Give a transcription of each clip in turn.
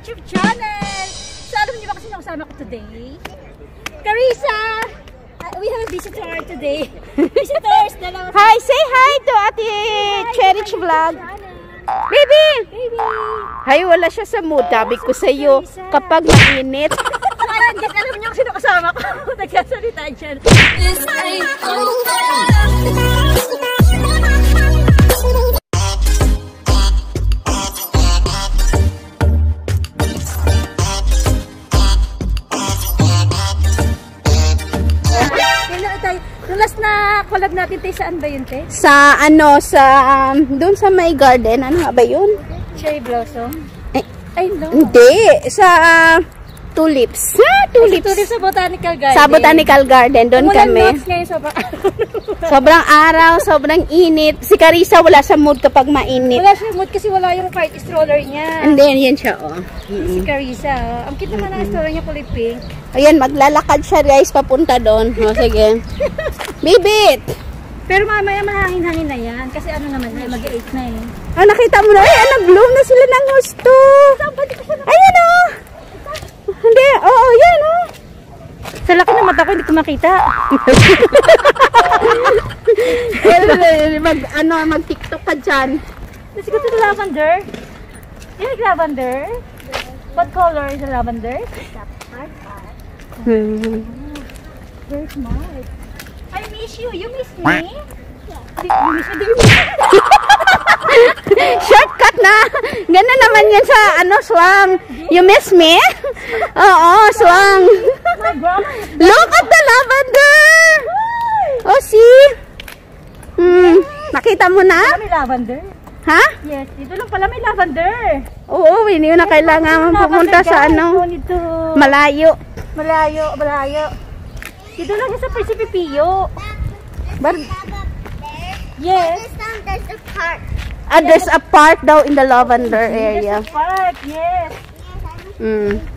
YouTube channel. So, alam niyo ba kasi nakasama ko today? Carissa! We have a visitor today. Visitors! Hi! Say hi to Ate Cherich vlog. Baby! Baby! Hay, wala siya sa mood. Sabi ko sa iyo, kapag mainit. Ayan, guys, alam niyo kung sino kasama ko. Nagsasalita dyan. Yung last na collab natin tayo, saan ba yun, te? Sa ano, doon sa my garden. Ano nga ba yun? Cherry blossom? Ay, no. Hindi. Sa tulips. Tulips. Tulips sa botanical garden. Sa botanical garden. Doon kami. Sobrang araw, sobrang init. Si Carissa wala sa mood kapag mainit. Wala siya mood kasi wala yung cart stroller niya. And then, yan siya, oh. Si Carissa. Ang cute naman ang stroller niya, kulay pink. Ayan, maglalakad siya, guys, papunta doon. O, sige. Bibit! Pero mamaya mahangin-hangin na yan. Kasi ano naman, mag-8 na eh. Ah, nakita mo na. Ay, nag-bloom na sila ng gusto. Ayan, oh. Hindi, oo, yan, oh. Sa laki ng mata ko, hindi ko makita. Mag-tiktok ka dyan. Let's go to the lavender. You like lavender? What color is the lavender? Very smart. I miss you. You miss me? You miss me? Shortcut na. Ganda naman yan sa swang. You miss me? Oo, swang. Look at the lavender. Oh, see? Nakita mo na? May lavender. Ha? Yes, dito lang pala may lavender. Oo, hindi na kailangan pumunta sa malayo. Malayo. Dito lang sa Principio. Yes. There's a park. There's a park daw in the lavender area. There's a park, yes.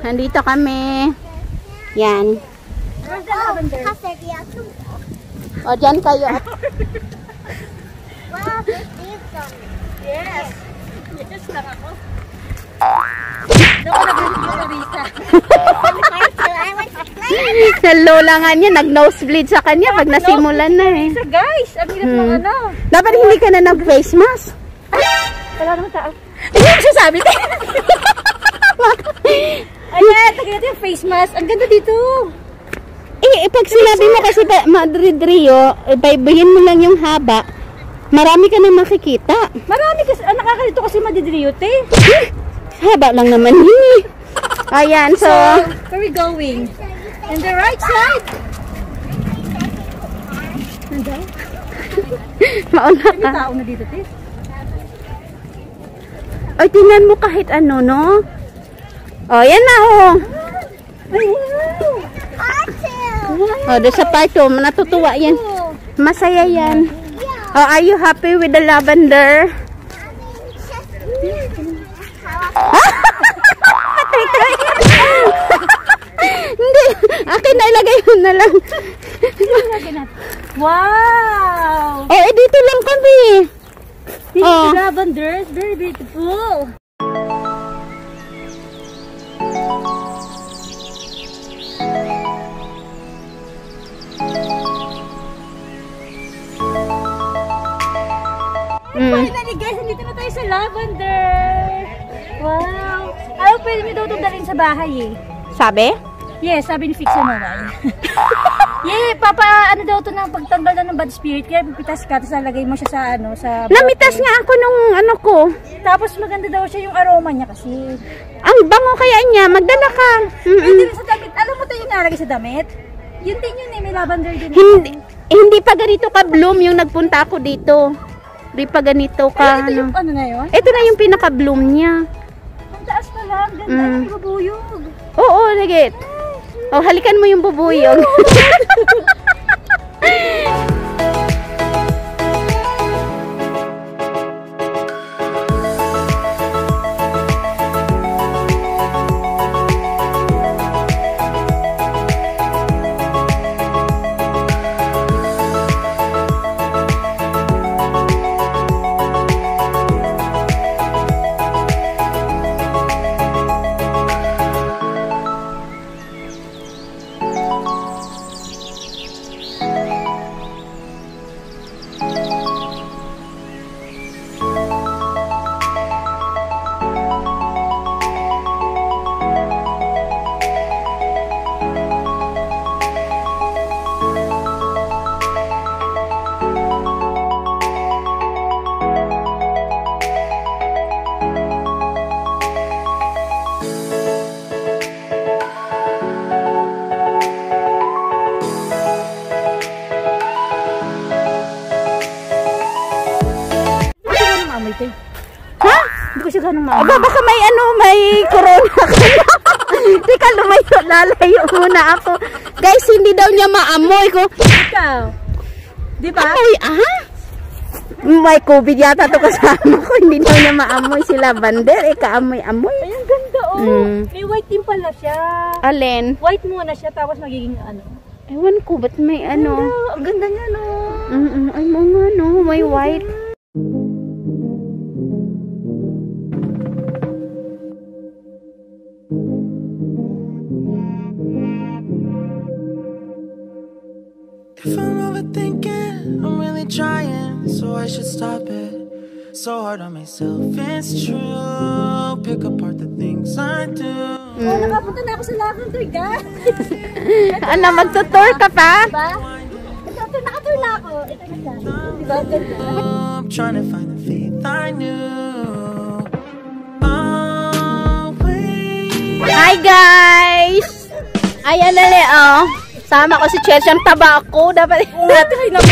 Nandito kami. Yan. Where's the lavender? O, dyan kayo. Wow, there's leaves on it. Yes. Yes lang ako. Doon ko nag-review na Rita. Sa lola nga niya, nag-nosebleed sa kanya pag nasimulan na eh. So guys, ang hirap ng ano. Dapat hindi ka na nag-face mask. Wala naman tao. Ano yung sasabi ko? Ayan, tagay natin yung face mask. Ang ganda dito. Pag sinabi mo kasi Madrid Rio, baybayin mo lang yung haba, marami ka na makikita. Marami kasi, nakakalito kasi Madrid Rio, te. Haba lang naman yun eh. Ayan, so where are we going? In the right side. Nanda? mauna ka. May tao na dito, te. Ay, tingnan mo kahit ano, no? Oh, yan na, oh. Ay, wow. Oh, doon sa part 2, natutuwa yan. Masaya yan. Oh, are you happy with the lavender? Hindi, akin na ilagay mo na lang. Wow! Eh, dito lang kami. This is lavender. It's very beautiful. Finally guys, nandito na tayo sa lavender. Wow! Ayaw, pwede mo daw itong dalhin sa bahay eh. Sabi? Yes, sabi ni Fix Mobile. Yeah, ano daw ito ng pagtanggal na ng bad spirit. Kaya pipitas ka, tapos nalagay mo siya sa namitas nga ako nung ko. Tapos maganda daw siya yung aroma niya kasi. Ang bango kaya niya, magdala ka. Pwede rin sa damit. Alam mo tayo yung nalagay sa damit? Yun din yun eh, may lavender din. Hindi pa ganito ka bloom yung nagpunta ako dito. Hindi pa ganito ka. Ito yung ano na yun? Ito na yung pinaka-bloom niya. Ang taas pa lang, ganda, yung bubuyog. Oo, legit. Oh, halikan mo yung bubuyog. mama. Aba, baka may may corona ka na. Teka, lalayo muna ako. Guys, hindi daw niya maamoy ko. Ikaw. Di ba? Amoy, may COVID yata to kasama ko. Hindi daw niya maamoy si lavender. Kaamoy-amoy. Ay, ang ganda, May white din pala siya. Alin? White muna siya, tapos magiging ano. Ewan ko, ba't may ano? Ang ganda niya, no? Ay, mga no, may white. If I'm overthinking, I'm really trying, so I should stop it. So hard on myself, it's true. Pick apart the things I do. Nakapunta na ako sa lavender, guys. Ano, magtutour ka pa? Diba? Nakatur na ako. Ito na siya. Diba? Ganda. I'm trying to find the faith I knew. Oh, wait. Hi, guys! Ayan na sama ko si Cherich. Ang taba ako. Dapat Try na mo.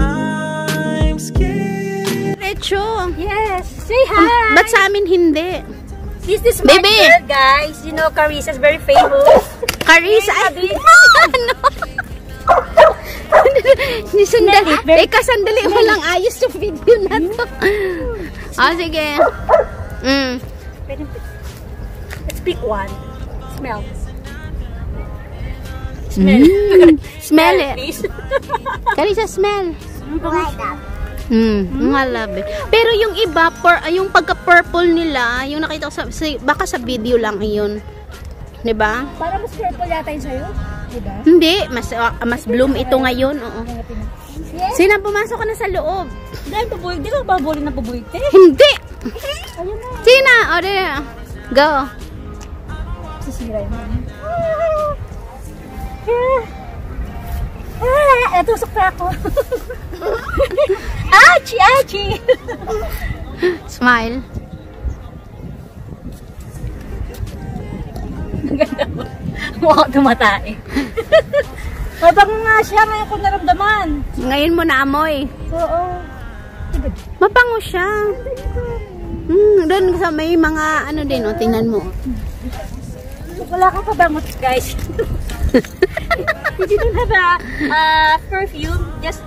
I'm scared. Recho. Yes. Say hi. Ba't sa amin hindi? This is my Baby. girl, guys. You know, Carissa is very famous. Carissa. Hey, Ano? Sandali. Teka, sandali. Walang ayos yung video na to. Sige. Let's pick one. Smell. Smell it. Please. Carissa, smell. Like that. Mga love it. Pero yung iba, yung pagka-purple nila, yung nakita ko baka sa video lang yun. Diba? Para mas purple yata yun sa'yo. Diba? Hindi, mas bloom ito ngayon. Oo. Yes. Sina, pumasok ka na sa loob. Dahil pabulig. Di ka pabulig na pabulig, te? Hindi! Ayun na. Sina, go. Sisira yun. Natusok na ako. Achi! Smile. Mukha tumatay. Mabang nga siya ngayon ko naramdaman. Ngayon mo naamoy. Oo. Mabango siya. Doon sa may mga ano din, tingnan mo. Wala kang pabangot, guys. If you don't have a perfume, just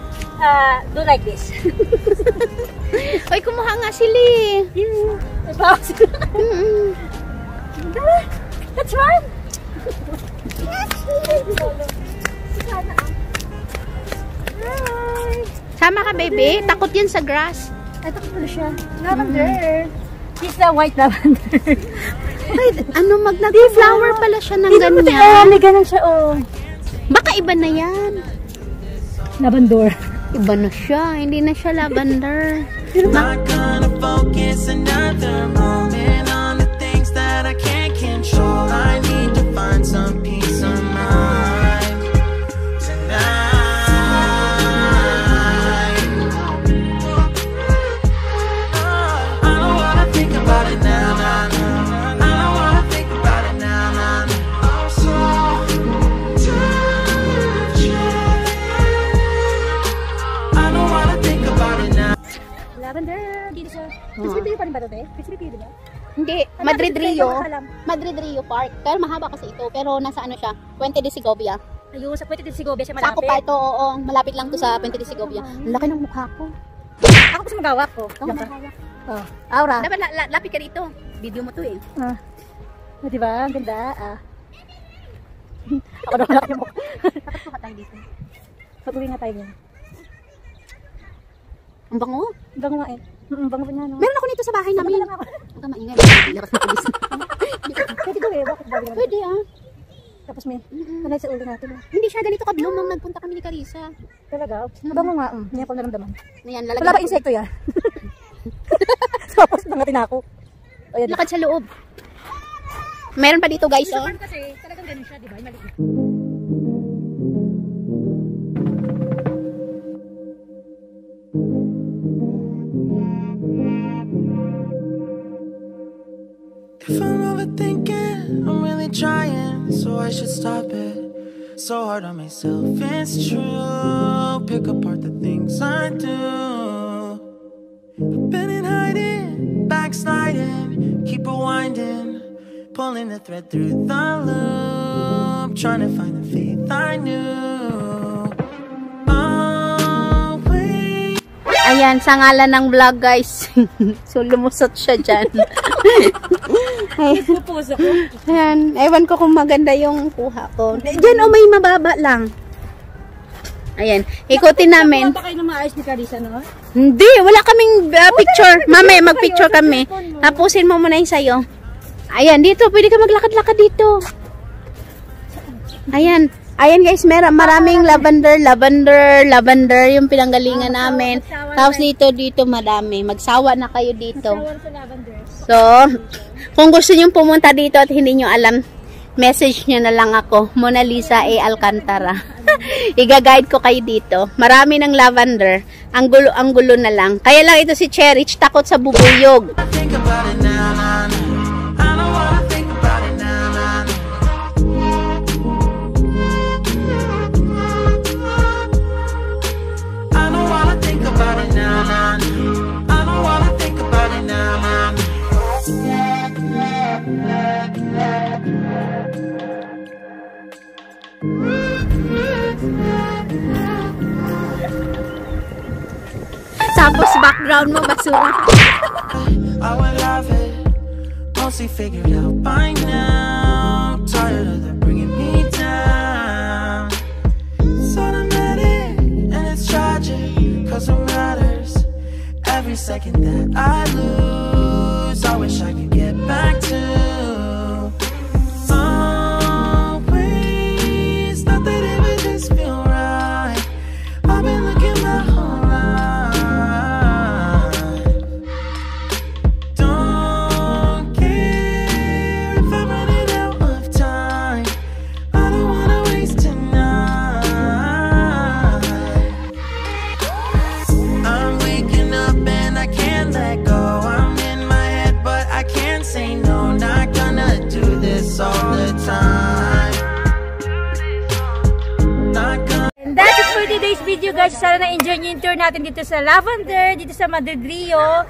do like this. Oy, kumuha nga sila. Let's run! Sama ka, baby. Takot yan sa grass. Ito ko pala siya. Lavender. This is a white lavender. Wait, nag-flower pala siya ng ganyan. May ganun siya, Baka iba na yan. Lavender. Iba na siya. Hindi na siya lavender. Not gonna focus another moment on the things that I can't control. I need to find some peace of mind tonight. I don't wanna think about it now, I don't wanna think about it now, I'm so tired. I don't wanna think about it now. Lavender. Dito siya. Crispy pa rin ba ito, te? Crispy, di ba? Hindi. Madrid Rio. Madrid Rio Park. Pero mahaba kasi ito. Pero nasa ano siya? Puente de Segovia. Ayun, sa Puente de Segovia siya Sakop malapit. pa ito, oo. Malapit lang to sa Puente de Segovia. Ang laki ng mukha ko. Ako kasi magawak ko. Aura. Dapat lapit ka dito. Video mo to eh. Diba? Ang ganda. Ako na wala yung mukha. Dapat ko tayo dito. Pag-uwi nga tayo niya. Ang bango. Ang bango nga eh. Bango pa niya, no? Meron ako nito sa bahay namin. Ako. Huwag ka maingay. Labas na pulis. Pwede daw eh. Bakit ba? Pwede Tapos may kanay sa ulo natin. Hindi siya ganito ka-bloom nung nagpunta kami ni Carissa. Talaga? Bango nga. Hindi ako naramdaman. Ayan, Wala ba insekto yan? Tapos nangatin ako. Lakad sa loob. Meron pa dito guys, oh. Kasi talagang ganun siya, di ba? Maliit. If I'm overthinking, I'm really trying, so I should stop it. So hard on myself, it's true. Pick apart the things I do. I've been next night and keep it winding, pulling the thread through the loop, trying to find the faith I knew. Ayan, sa ngalan ng vlog, guys. So, lumusot siya dyan. Ayan, ewan ko kung maganda yung kuha ko. Diyan, may mababa lang. Ayan, ikutin namin. Wala pa kayo na maayos ni Carissa, no? Hindi, wala kaming picture. Mamaya, mag-picture kami. Tapusin mo muna yung sayo. Ayan, dito, pwede ka maglakad-lakad dito. Ayan. Ayan guys, maraming lavender yung pinanggalingan namin. Tapos dito madami. Magsawa na kayo dito. So, kung gusto niyo pumunta dito at hindi niyo alam, message niyo na lang ako. Monaliza Alcantara. Iga-guide ko kayo dito. Marami ng lavender. Ang gulo na lang. Kaya lang ito si Cherich, takot sa bubuyog. Tapos background mo basura. I would love it, mostly figured out by now. Tired of them bringing me down. It's automatic and it's tragic, cause it matters. Every second that I lose, I wish I could get back to. Always, not that it would just feel right. I've been looking my whole life. Don't care if I'm running out of time. I don't wanna waste tonight. I'm waking up and I can't let go. I'm in my head but I can't say no. Not gonna do this all the time. Not gonna. And that's it for today's video, guys. Sana na-enjoy nyo yung tour natin dito sa Lavender, dito sa Madrid Rio.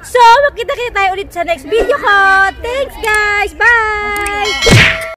So, magkita-kita tayo ulit sa next video ko. Thanks, guys! Bye!